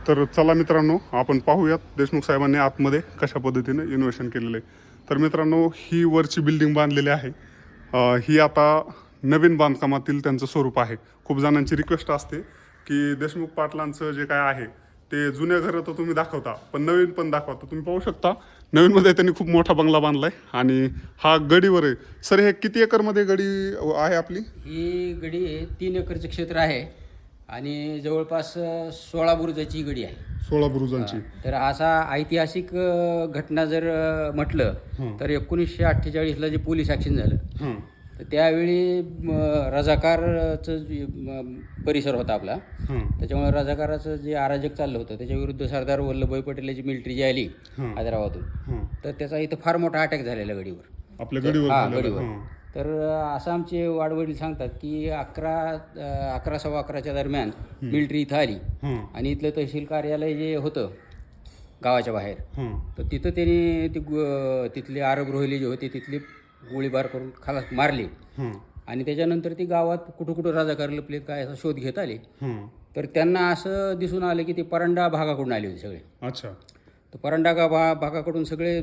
तर चला मित्रांनो, आपण पाहूयात देशमुख साहेबांनी आतमध्ये कशा पद्धतीने इन्व्हेस्टमेंट केलेलं आहे. तर मित्रांनो, ही वरची बिल्डिंग बांधलेली आहे. ही आता नवीन बांधकामातील त्यांचं स्वरूप आहे. खूप जणांची रिक्वेस्ट असते की देशमुख पाटलांचं जे काय आहे ते जुन्या घरं तर तुम्ही दाखवता, पण नवीन पण दाखवा. तर तुम्ही पाहू शकता, नवीनमध्ये त्यांनी खूप मोठा बंगला बांधलाय आणि हा गडीवर आहे. सर, हे किती एकरमध्ये गडी आहे आपली? ही गडी 3 एकरचं क्षेत्र आहे आणि जवळपास 16 बुरुजाची गडी आहे. 16 बुरुजांची. तर असा ऐतिहासिक घटना जर म्हटलं तर 1948ला जे पोलीस ॲक्शन झालं तर त्यावेळी रजाकारचं जे परिसर होता आपला, त्याच्यामुळे रजाकाराचं जे अराजक चाललं होतं त्याच्या विरुद्ध सरदार वल्लभभाई पटेलाची मिलिटरी जी आली हैदराबादून, तर त्याचा इथं फार मोठा अटॅक झालेला गडीवर, आपल्या गडीवर. हा गडीवर. तर असं आमचे वाडवडील सांगतात की 11 सव्वा 11च्या दरम्यान मिलिटरी इथं आली आणि इथलं तहसील कार्यालय जे होतं गावाच्या बाहेर, तर तिथं त्यांनी तिथले अरब रोहिले जे होते तिथले गोळीबार करून खालास मारले आणि त्याच्यानंतर ती गावात कुठं कुठं राजाकार लपले काय असा शोध घेत आले. तर त्यांना असं दिसून आलं की ते परंडा भागाकडून आले होते सगळे. अच्छा. तर परंडा भागाकडून सगळे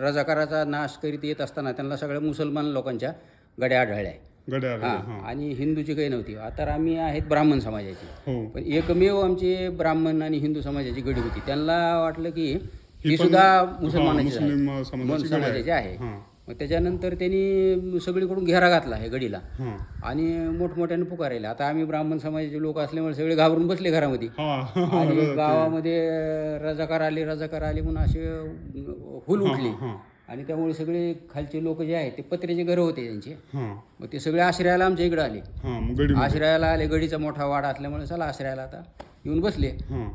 रजाकाराचा नाश करीत येत असताना त्यांना सगळ्या मुसलमान लोकांच्या गड्या आढळल्या. आणि हिंदूची काही नव्हती. आता आम्ही आहेत ब्राह्मण समाजाची, पण एकमेव आमचे ब्राह्मण आणि हिंदू समाजाची गडी होती. त्यांना वाटलं की ही सुद्धा मुसलमानाची समाजाची आहे. मग त्याच्यानंतर त्यांनी सगळीकडून घेरा घातला आहे गडीला आणि मोठमोठ्याने पुकारायला. आता आम्ही ब्राह्मण समाजाचे लोक असल्यामुळे सगळे घाबरून बसले घरामध्ये आणि गावामध्ये रजाकार आले म्हणून असे हुल उठली आणि त्यामुळे सगळे खालचे लोक जे आहेत ते पत्र्याचे घरं होते त्यांचे, मग ते सगळे आश्रयाला आमच्या इकडे आले. आश्रयाला आले, गडीचा मोठा वाडा असल्यामुळे चला आश्रयाला आता येऊन बसले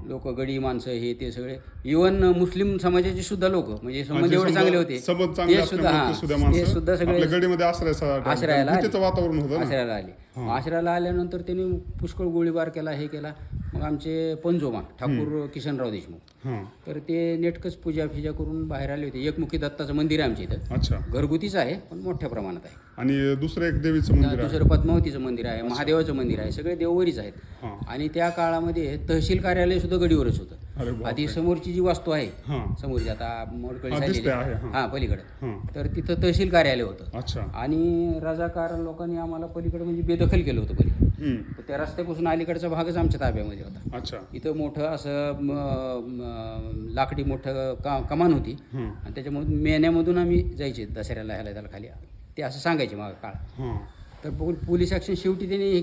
लोक, गडी माणसं हे ते सगळे. इव्हन मुस्लिम समाजाचे सुद्धा लोक, म्हणजे संबंध एवढे चांगले होते ते सुद्धा सगळे आश्रयाला आले. आश्रयाला आल्यानंतर त्यांनी पुष्कळ गोळीबार केला, हे केला. मग आमचे पंजोबा ठाकूर किशनराव देशमुख, तर ते नेटकच पूजा करून बाहेर आले होते. एकमुखी दत्ताचं मंदिर आहे आमच्या इथं, घरगुतीच आहे पण मोठ्या प्रमाणात आहे. आणि दुसरं एक देवीचं मंदिर, दुसरं पद्मावतीचं मंदिर आहे, महादेवाचं मंदिर आहे, सगळे देववरीच आहेत. आणि त्या काळामध्ये तहसील कार्यालय सुद्धा गडीवरच होतं. आधी समोरची जी वास्तू आहे समोरची, आता मोडकळी झालेली हा पलीकडे, तर तिथं तहसील कार्यालय होतं. आणि रजाकार लोकांनी आम्हाला पलीकडे म्हणजे बेदखल केलं होतं पलीकडे. तर त्या रस्त्यापासून अलीकडचा भागच आमच्या ताब्यामध्ये होता. इथं मोठं असं लाकडी मोठं कमान होती आणि त्याच्यामधून मेन्यामधून आम्ही जायचे दसऱ्याला ह्याला त्याला खाली, ते असं सांगायचे मागं काळ. तर पोलीस ॲक्शन शेवटी त्यांनी